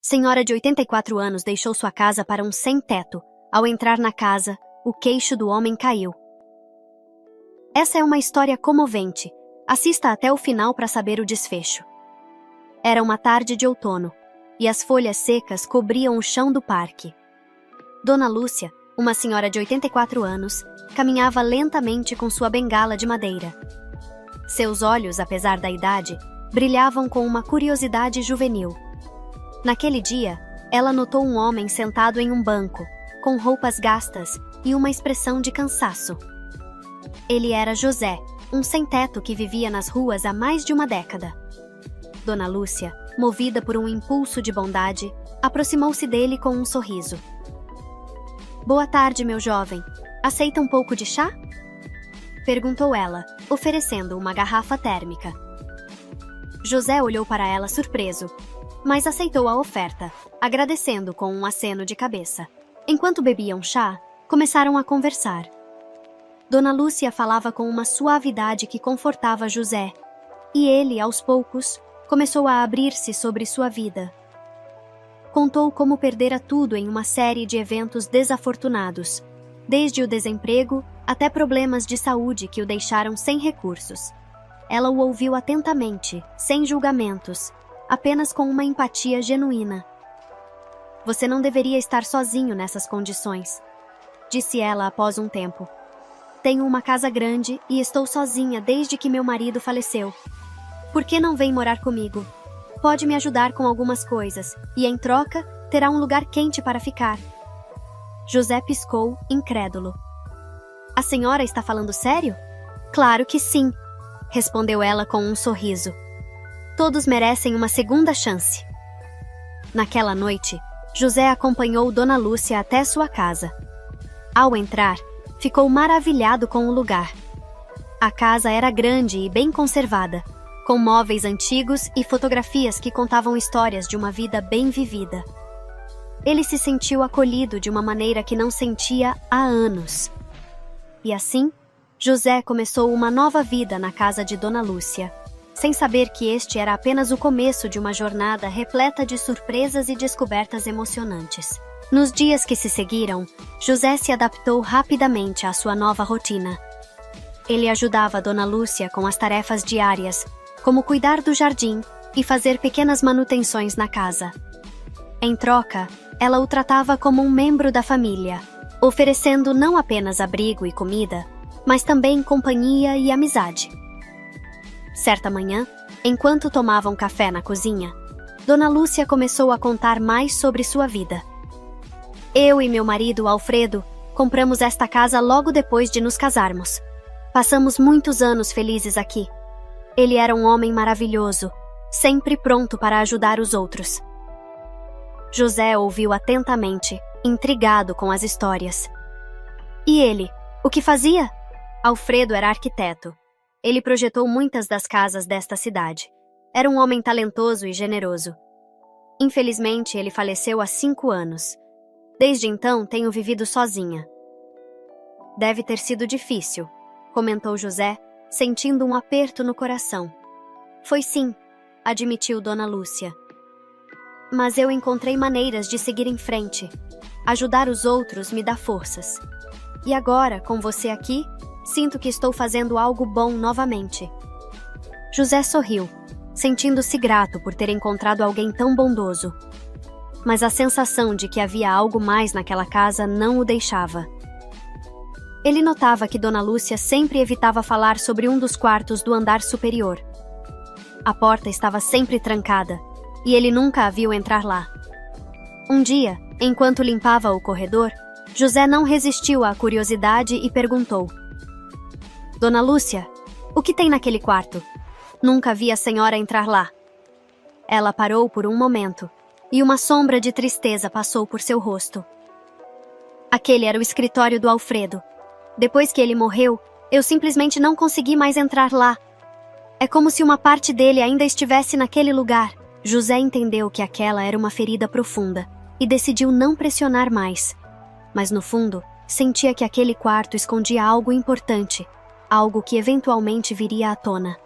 Senhora de 84 anos deixou sua casa para um sem-teto. Ao entrar na casa, o queixo do homem caiu. Essa é uma história comovente. Assista até o final para saber o desfecho. Era uma tarde de outono, e as folhas secas cobriam o chão do parque. Dona Lúcia, uma senhora de 84 anos, caminhava lentamente com sua bengala de madeira. Seus olhos, apesar da idade, brilhavam com uma curiosidade juvenil. Naquele dia, ela notou um homem sentado em um banco, com roupas gastas e uma expressão de cansaço. Ele era José, um sem-teto que vivia nas ruas há mais de uma década. Dona Lúcia, movida por um impulso de bondade, aproximou-se dele com um sorriso. "Boa tarde, meu jovem. Aceita um pouco de chá?" perguntou ela, oferecendo uma garrafa térmica. José olhou para ela surpreso, mas aceitou a oferta, agradecendo com um aceno de cabeça. Enquanto bebiam chá, começaram a conversar. Dona Lúcia falava com uma suavidade que confortava José, e ele, aos poucos, começou a abrir-se sobre sua vida. Contou como perdera tudo em uma série de eventos desafortunados, desde o desemprego até problemas de saúde que o deixaram sem recursos. Ela o ouviu atentamente, sem julgamentos, apenas com uma empatia genuína. "Você não deveria estar sozinho nessas condições", disse ela após um tempo. "Tenho uma casa grande e estou sozinha desde que meu marido faleceu. Por que não vem morar comigo? Pode me ajudar com algumas coisas e, em troca, terá um lugar quente para ficar." José piscou, incrédulo. "A senhora está falando sério?" "Claro que sim", respondeu ela com um sorriso. "Todos merecem uma segunda chance." Naquela noite, José acompanhou Dona Lúcia até sua casa. Ao entrar, ficou maravilhado com o lugar. A casa era grande e bem conservada, com móveis antigos e fotografias que contavam histórias de uma vida bem vivida. Ele se sentiu acolhido de uma maneira que não sentia há anos. E assim, José começou uma nova vida na casa de Dona Lúcia, sem saber que este era apenas o começo de uma jornada repleta de surpresas e descobertas emocionantes. Nos dias que se seguiram, José se adaptou rapidamente à sua nova rotina. Ele ajudava Dona Lúcia com as tarefas diárias, como cuidar do jardim e fazer pequenas manutenções na casa. Em troca, ela o tratava como um membro da família, oferecendo não apenas abrigo e comida, mas também companhia e amizade. Certa manhã, enquanto tomavam café na cozinha, Dona Lúcia começou a contar mais sobre sua vida. "Eu e meu marido, Alfredo, compramos esta casa logo depois de nos casarmos. Passamos muitos anos felizes aqui. Ele era um homem maravilhoso, sempre pronto para ajudar os outros." José ouviu atentamente, intrigado com as histórias. "E ele? O que fazia?" Alfredo era arquiteto. Ele projetou muitas das casas desta cidade. Era um homem talentoso e generoso. Infelizmente, ele faleceu há 5 anos. Desde então, tenho vivido sozinha. "Deve ter sido difícil", comentou José, sentindo um aperto no coração. "Foi sim", admitiu Dona Lúcia. "Mas eu encontrei maneiras de seguir em frente. Ajudar os outros me dá forças. E agora, com você aqui, sinto que estou fazendo algo bom novamente." José sorriu, sentindo-se grato por ter encontrado alguém tão bondoso. Mas a sensação de que havia algo mais naquela casa não o deixava. Ele notava que Dona Lúcia sempre evitava falar sobre um dos quartos do andar superior. A porta estava sempre trancada, e ele nunca a viu entrar lá. Um dia, enquanto limpava o corredor, José não resistiu à curiosidade e perguntou: "Dona Lúcia, o que tem naquele quarto? Nunca vi a senhora entrar lá." Ela parou por um momento, e uma sombra de tristeza passou por seu rosto. "Aquele era o escritório do Alfredo. Depois que ele morreu, eu simplesmente não consegui mais entrar lá. É como se uma parte dele ainda estivesse naquele lugar." José entendeu que aquela era uma ferida profunda e decidiu não pressionar mais. Mas no fundo, sentia que aquele quarto escondia algo importante, algo que eventualmente viria à tona.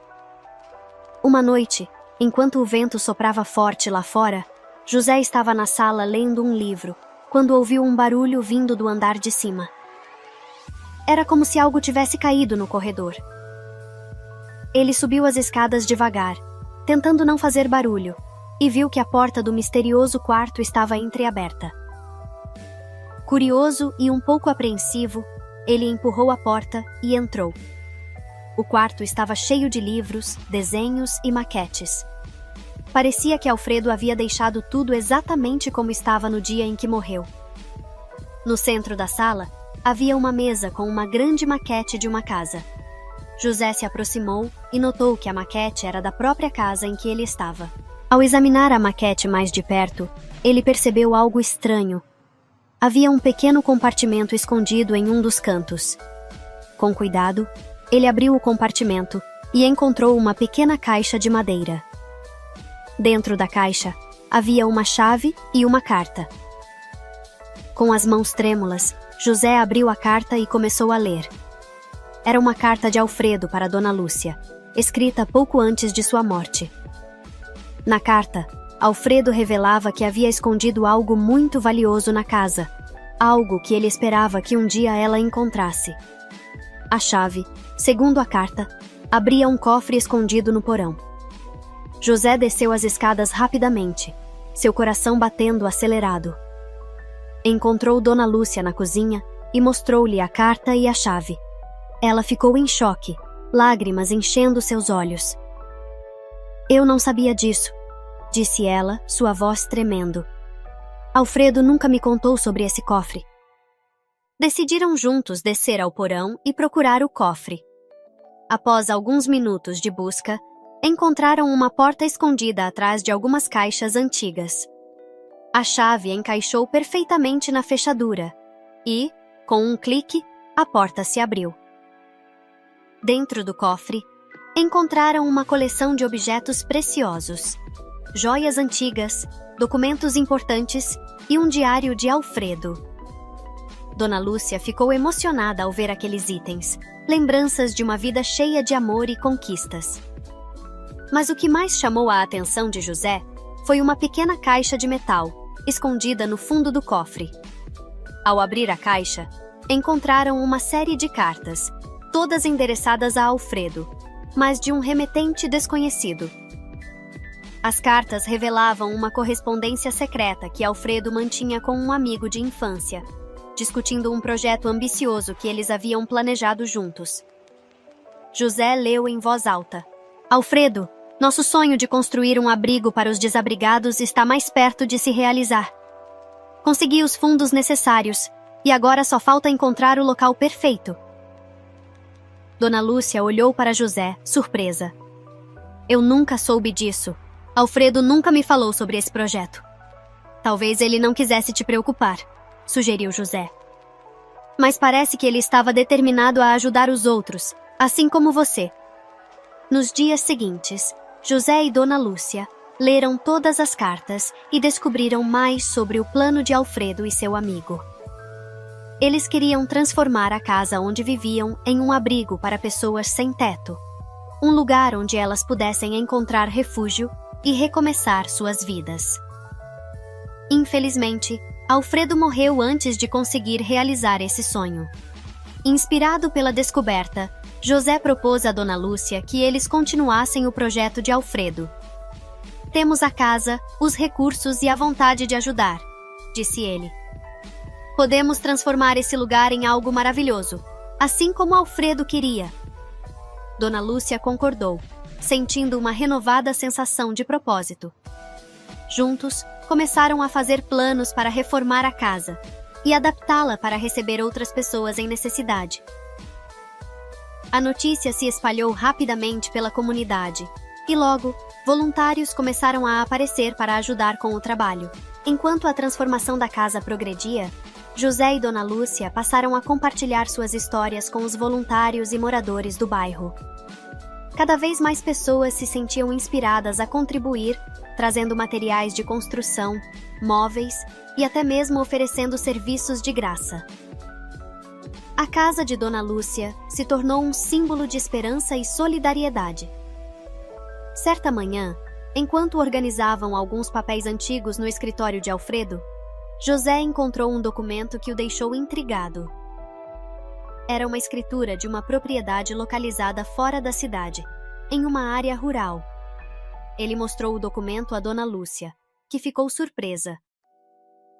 Uma noite, enquanto o vento soprava forte lá fora, José estava na sala lendo um livro, quando ouviu um barulho vindo do andar de cima. Era como se algo tivesse caído no corredor. Ele subiu as escadas devagar, tentando não fazer barulho, e viu que a porta do misterioso quarto estava entreaberta. Curioso e um pouco apreensivo, ele empurrou a porta e entrou. O quarto estava cheio de livros, desenhos e maquetes. Parecia que Alfredo havia deixado tudo exatamente como estava no dia em que morreu. No centro da sala, havia uma mesa com uma grande maquete de uma casa. José se aproximou e notou que a maquete era da própria casa em que ele estava. Ao examinar a maquete mais de perto, ele percebeu algo estranho. Havia um pequeno compartimento escondido em um dos cantos. Com cuidado, ele abriu o compartimento e encontrou uma pequena caixa de madeira. Dentro da caixa, havia uma chave e uma carta. Com as mãos trêmulas, José abriu a carta e começou a ler. Era uma carta de Alfredo para Dona Lúcia, escrita pouco antes de sua morte. Na carta, Alfredo revelava que havia escondido algo muito valioso na casa, algo que ele esperava que um dia ela encontrasse. A chave, segundo a carta, abria um cofre escondido no porão. José desceu as escadas rapidamente, seu coração batendo acelerado. Encontrou Dona Lúcia na cozinha e mostrou-lhe a carta e a chave. Ela ficou em choque, lágrimas enchendo seus olhos. "Eu não sabia disso", disse ela, sua voz tremendo. "Alfredo nunca me contou sobre esse cofre." Decidiram juntos descer ao porão e procurar o cofre. Após alguns minutos de busca, encontraram uma porta escondida atrás de algumas caixas antigas. A chave encaixou perfeitamente na fechadura e, com um clique, a porta se abriu. Dentro do cofre, encontraram uma coleção de objetos preciosos, joias antigas, documentos importantes e um diário de Alfredo. Dona Lúcia ficou emocionada ao ver aqueles itens, lembranças de uma vida cheia de amor e conquistas. Mas o que mais chamou a atenção de José foi uma pequena caixa de metal, escondida no fundo do cofre. Ao abrir a caixa, encontraram uma série de cartas, todas endereçadas a Alfredo, mas de um remetente desconhecido. As cartas revelavam uma correspondência secreta que Alfredo mantinha com um amigo de infância, discutindo um projeto ambicioso que eles haviam planejado juntos. José leu em voz alta: "Alfredo, nosso sonho de construir um abrigo para os desabrigados está mais perto de se realizar. Consegui os fundos necessários e agora só falta encontrar o local perfeito." Dona Lúcia olhou para José, surpresa. "Eu nunca soube disso. Alfredo nunca me falou sobre esse projeto." "Talvez ele não quisesse te preocupar", sugeriu José. "Mas parece que ele estava determinado a ajudar os outros, assim como você." Nos dias seguintes, José e Dona Lúcia leram todas as cartas e descobriram mais sobre o plano de Alfredo e seu amigo. Eles queriam transformar a casa onde viviam em um abrigo para pessoas sem teto, um lugar onde elas pudessem encontrar refúgio e recomeçar suas vidas. Infelizmente, Alfredo morreu antes de conseguir realizar esse sonho. Inspirado pela descoberta, José propôs a Dona Lúcia que eles continuassem o projeto de Alfredo. "Temos a casa, os recursos e a vontade de ajudar", disse ele. "Podemos transformar esse lugar em algo maravilhoso, assim como Alfredo queria." Dona Lúcia concordou, sentindo uma renovada sensação de propósito. Juntos, começaram a fazer planos para reformar a casa e adaptá-la para receber outras pessoas em necessidade. A notícia se espalhou rapidamente pela comunidade e logo, voluntários começaram a aparecer para ajudar com o trabalho. Enquanto a transformação da casa progredia, José e Dona Lúcia passaram a compartilhar suas histórias com os voluntários e moradores do bairro. Cada vez mais pessoas se sentiam inspiradas a contribuir, trazendo materiais de construção, móveis e até mesmo oferecendo serviços de graça. A casa de Dona Lúcia se tornou um símbolo de esperança e solidariedade. Certa manhã, Enquanto organizavam alguns papéis antigos no escritório de Alfredo, José encontrou um documento que o deixou intrigado. Era uma escritura de uma propriedade localizada fora da cidade, em uma área rural. Ele mostrou o documento a Dona Lúcia, que ficou surpresa.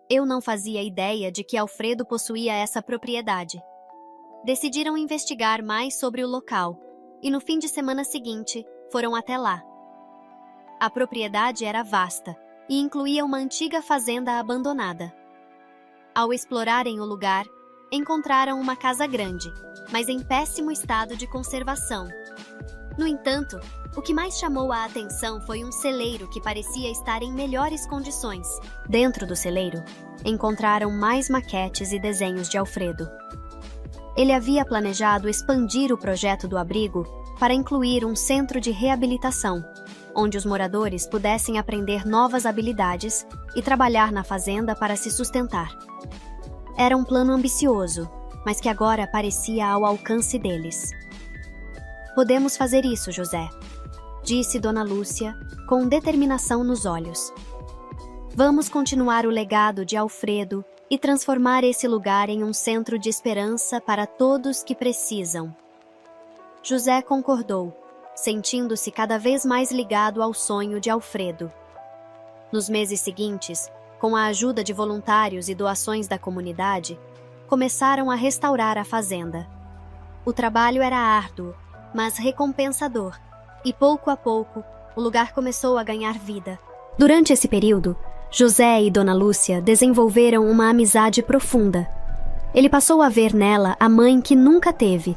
Eu não fazia ideia de que Alfredo possuía essa propriedade. Decidiram investigar mais sobre o local e no fim de semana seguinte foram até lá. A propriedade era vasta e incluía uma antiga fazenda abandonada. Ao explorarem o lugar, encontraram uma casa grande, mas em péssimo estado de conservação. No entanto, o que mais chamou a atenção foi um celeiro que parecia estar em melhores condições. Dentro do celeiro, encontraram mais maquetes e desenhos de Alfredo. Ele havia planejado expandir o projeto do abrigo para incluir um centro de reabilitação, onde os moradores pudessem aprender novas habilidades e trabalhar na fazenda para se sustentar. Era um plano ambicioso, mas que agora parecia ao alcance deles. "Podemos fazer isso, José", disse Dona Lúcia, com determinação nos olhos. "Vamos continuar o legado de Alfredo e transformar esse lugar em um centro de esperança para todos que precisam." José concordou, sentindo-se cada vez mais ligado ao sonho de Alfredo. Nos meses seguintes, com a ajuda de voluntários e doações da comunidade, começaram a restaurar a fazenda. O trabalho era árduo, mas recompensador, e pouco a pouco, o lugar começou a ganhar vida. Durante esse período, José e Dona Lúcia desenvolveram uma amizade profunda. Ele passou a ver nela a mãe que nunca teve,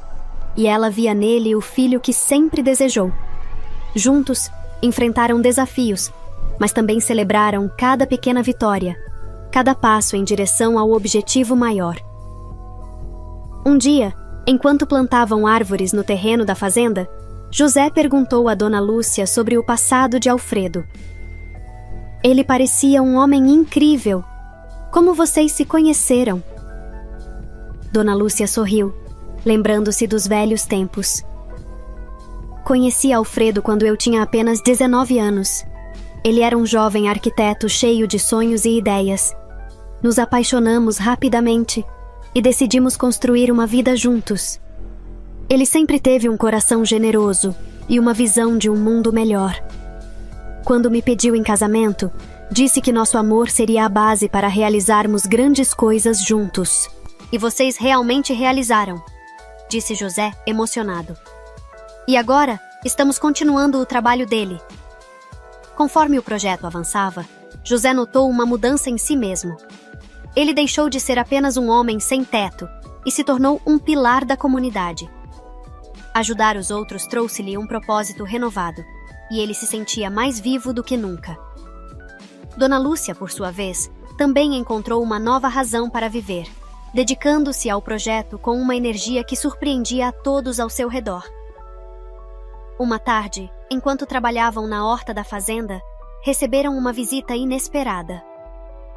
e ela via nele o filho que sempre desejou. Juntos, enfrentaram desafios, mas também celebraram cada pequena vitória, cada passo em direção ao objetivo maior. Um dia, enquanto plantavam árvores no terreno da fazenda, José perguntou a Dona Lúcia sobre o passado de Alfredo. "Ele parecia um homem incrível. Como vocês se conheceram?" Dona Lúcia sorriu, lembrando-se dos velhos tempos. "Conheci Alfredo quando eu tinha apenas 19 anos. Ele era um jovem arquiteto cheio de sonhos e ideias. Nos apaixonamos rapidamente e decidimos construir uma vida juntos. Ele sempre teve um coração generoso e uma visão de um mundo melhor. Quando me pediu em casamento, disse que nosso amor seria a base para realizarmos grandes coisas juntos." "E vocês realmente realizaram", disse José, emocionado. "E agora, estamos continuando o trabalho dele." Conforme o projeto avançava, José notou uma mudança em si mesmo. Ele deixou de ser apenas um homem sem teto e se tornou um pilar da comunidade. Ajudar os outros trouxe-lhe um propósito renovado, e ele se sentia mais vivo do que nunca. Dona Lúcia, por sua vez, também encontrou uma nova razão para viver, dedicando-se ao projeto com uma energia que surpreendia a todos ao seu redor. Uma tarde, enquanto trabalhavam na horta da fazenda, receberam uma visita inesperada.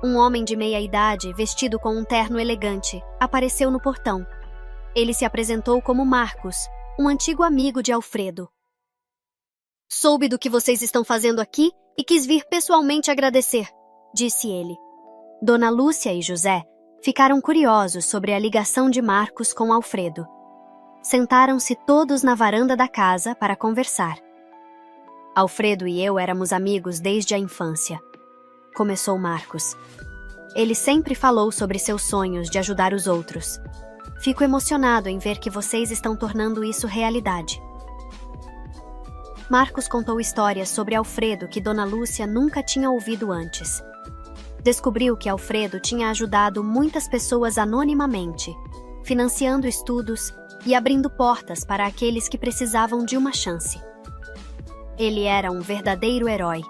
Um homem de meia-idade, vestido com um terno elegante, apareceu no portão. Ele se apresentou como Marcos, um antigo amigo de Alfredo. "Soube do que vocês estão fazendo aqui e quis vir pessoalmente agradecer", disse ele. Dona Lúcia e José ficaram curiosos sobre a ligação de Marcos com Alfredo. Sentaram-se todos na varanda da casa para conversar. "Alfredo e eu éramos amigos desde a infância", começou Marcos. "Ele sempre falou sobre seus sonhos de ajudar os outros. Fico emocionado em ver que vocês estão tornando isso realidade." Marcos contou histórias sobre Alfredo que Dona Lúcia nunca tinha ouvido antes. Descobriu que Alfredo tinha ajudado muitas pessoas anonimamente, financiando estudos e abrindo portas para aqueles que precisavam de uma chance. "Ele era um verdadeiro herói",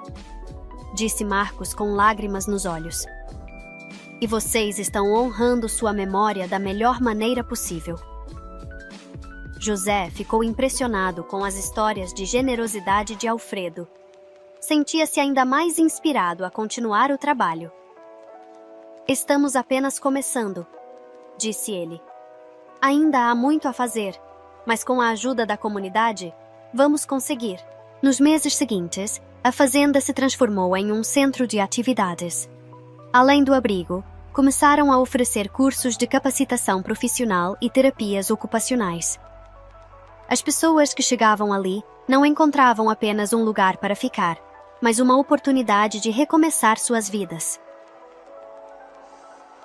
disse Marcos com lágrimas nos olhos. "E vocês estão honrando sua memória da melhor maneira possível." José ficou impressionado com as histórias de generosidade de Alfredo. Sentia-se ainda mais inspirado a continuar o trabalho. "Estamos apenas começando", disse ele. "Ainda há muito a fazer, mas com a ajuda da comunidade, vamos conseguir." Nos meses seguintes, a fazenda se transformou em um centro de atividades. Além do abrigo, começaram a oferecer cursos de capacitação profissional e terapias ocupacionais. As pessoas que chegavam ali não encontravam apenas um lugar para ficar, mas uma oportunidade de recomeçar suas vidas.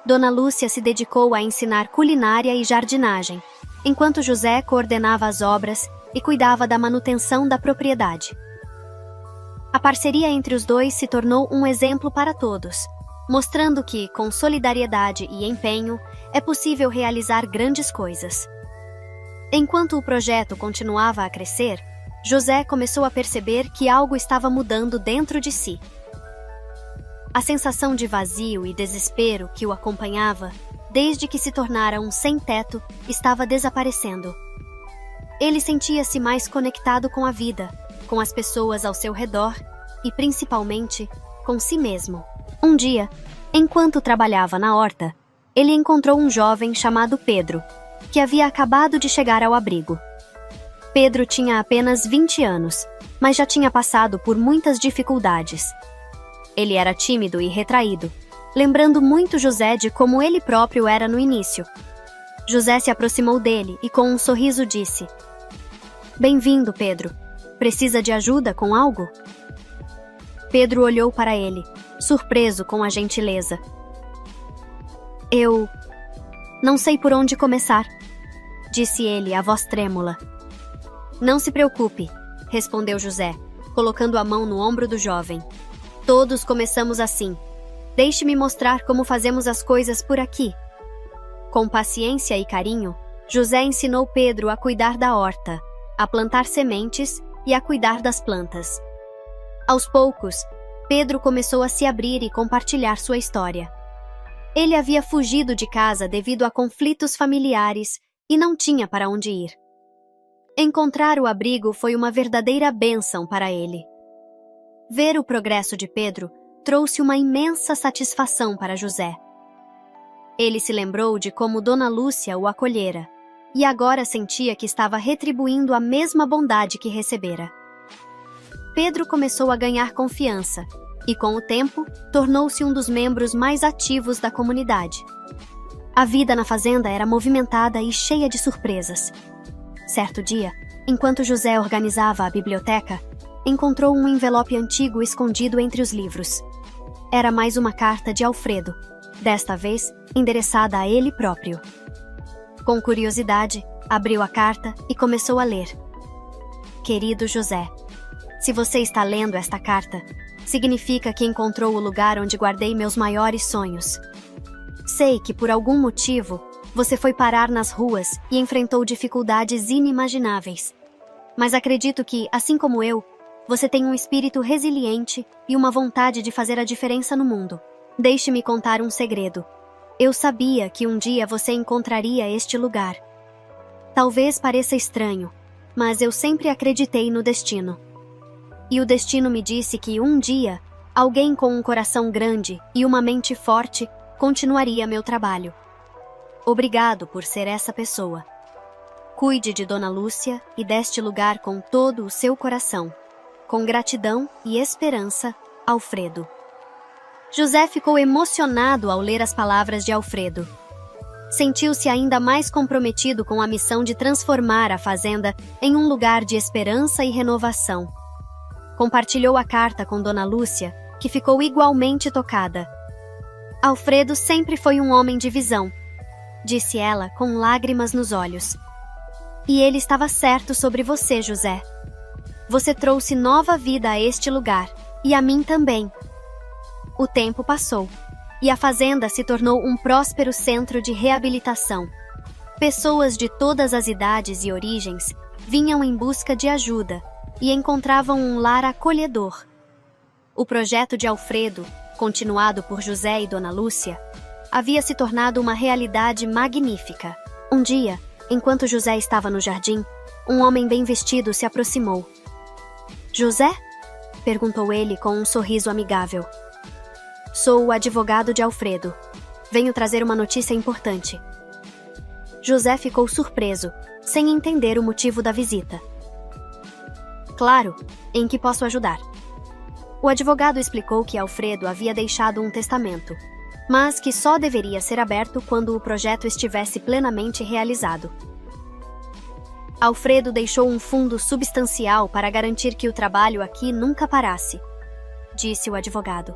Dona Lúcia se dedicou a ensinar culinária e jardinagem, enquanto José coordenava as obras e cuidava da manutenção da propriedade. A parceria entre os dois se tornou um exemplo para todos, mostrando que, com solidariedade e empenho, é possível realizar grandes coisas. Enquanto o projeto continuava a crescer, José começou a perceber que algo estava mudando dentro de si. A sensação de vazio e desespero que o acompanhava, desde que se tornara um sem-teto, estava desaparecendo. Ele sentia-se mais conectado com a vida, com as pessoas ao seu redor e, principalmente, com si mesmo. Um dia, enquanto trabalhava na horta, ele encontrou um jovem chamado Pedro, que havia acabado de chegar ao abrigo. Pedro tinha apenas 20 anos, mas já tinha passado por muitas dificuldades. Ele era tímido e retraído, lembrando muito José de como ele próprio era no início. José se aproximou dele e com um sorriso disse: "Bem-vindo, Pedro. Precisa de ajuda com algo?" Pedro olhou para ele, surpreso com a gentileza. "Eu não sei por onde começar", disse ele, a voz trêmula. "Não se preocupe", respondeu José, colocando a mão no ombro do jovem. "Todos começamos assim. Deixe-me mostrar como fazemos as coisas por aqui." Com paciência e carinho, José ensinou Pedro a cuidar da horta, a plantar sementes e a cuidar das plantas. Aos poucos, Pedro começou a se abrir e compartilhar sua história. Ele havia fugido de casa devido a conflitos familiares e não tinha para onde ir. Encontrar o abrigo foi uma verdadeira bênção para ele. Ver o progresso de Pedro trouxe uma imensa satisfação para José. Ele se lembrou de como Dona Lúcia o acolhera, e agora sentia que estava retribuindo a mesma bondade que recebera. Pedro começou a ganhar confiança, e com o tempo, tornou-se um dos membros mais ativos da comunidade. A vida na fazenda era movimentada e cheia de surpresas. Certo dia, enquanto José organizava a biblioteca, encontrou um envelope antigo escondido entre os livros. Era mais uma carta de Alfredo, desta vez endereçada a ele próprio. Com curiosidade, abriu a carta e começou a ler. "Querido José, se você está lendo esta carta, significa que encontrou o lugar onde guardei meus maiores sonhos. Sei que, por algum motivo, você foi parar nas ruas e enfrentou dificuldades inimagináveis. Mas acredito que, assim como eu, você tem um espírito resiliente e uma vontade de fazer a diferença no mundo. Deixe-me contar um segredo. Eu sabia que um dia você encontraria este lugar. Talvez pareça estranho, mas eu sempre acreditei no destino. E o destino me disse que um dia, alguém com um coração grande e uma mente forte continuaria meu trabalho. Obrigado por ser essa pessoa. Cuide de Dona Lúcia e deste lugar com todo o seu coração. Com gratidão e esperança, Alfredo." José ficou emocionado ao ler as palavras de Alfredo. Sentiu-se ainda mais comprometido com a missão de transformar a fazenda em um lugar de esperança e renovação. Compartilhou a carta com Dona Lúcia, que ficou igualmente tocada. "Alfredo sempre foi um homem de visão", disse ela com lágrimas nos olhos. "E ele estava certo sobre você, José. Você trouxe nova vida a este lugar, e a mim também." O tempo passou, e a fazenda se tornou um próspero centro de reabilitação. Pessoas de todas as idades e origens vinham em busca de ajuda e encontravam um lar acolhedor. O projeto de Alfredo, continuado por José e Dona Lúcia, havia se tornado uma realidade magnífica. Um dia, enquanto José estava no jardim, um homem bem vestido se aproximou. "José?" perguntou ele com um sorriso amigável. "Sou o advogado de Alfredo. Venho trazer uma notícia importante." José ficou surpreso, sem entender o motivo da visita. "Claro, em que posso ajudar?" O advogado explicou que Alfredo havia deixado um testamento, mas que só deveria ser aberto quando o projeto estivesse plenamente realizado. Alfredo deixou um fundo substancial para garantir que o trabalho aqui nunca parasse, disse o advogado.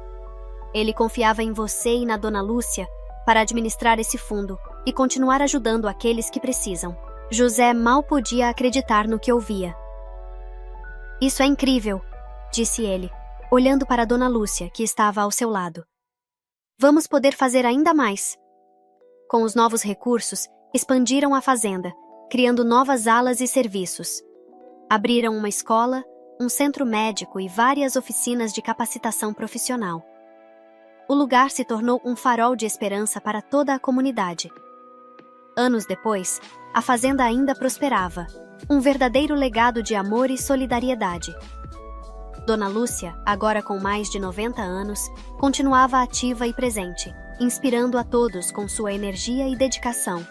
Ele confiava em você e na Dona Lúcia para administrar esse fundo e continuar ajudando aqueles que precisam. José mal podia acreditar no que ouvia. Isso é incrível, disse ele, olhando para Dona Lúcia, que estava ao seu lado. Vamos poder fazer ainda mais. Com os novos recursos, expandiram a fazenda, criando novas alas e serviços. Abriram uma escola, um centro médico e várias oficinas de capacitação profissional. O lugar se tornou um farol de esperança para toda a comunidade. Anos depois, a fazenda ainda prosperava, um verdadeiro legado de amor e solidariedade. Dona Lúcia, agora com mais de 90 anos, continuava ativa e presente, inspirando a todos com sua energia e dedicação.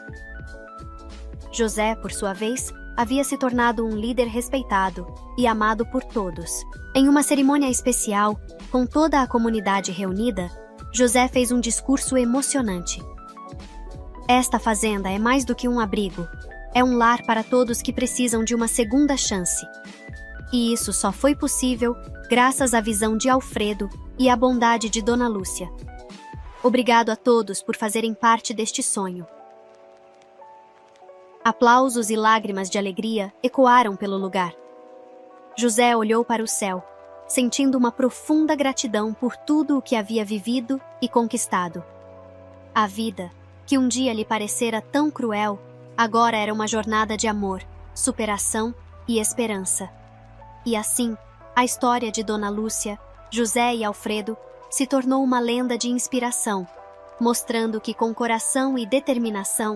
José, por sua vez, havia se tornado um líder respeitado e amado por todos. Em uma cerimônia especial, com toda a comunidade reunida, José fez um discurso emocionante. Esta fazenda é mais do que um abrigo, é um lar para todos que precisam de uma segunda chance. E isso só foi possível graças à visão de Alfredo e à bondade de Dona Lúcia. Obrigado a todos por fazerem parte deste sonho. Aplausos e lágrimas de alegria ecoaram pelo lugar. José olhou para o céu, sentindo uma profunda gratidão por tudo o que havia vivido e conquistado. A vida, que um dia lhe parecera tão cruel, agora era uma jornada de amor, superação e esperança. E assim, a história de Dona Lúcia, José e Alfredo se tornou uma lenda de inspiração, mostrando que com coração e determinação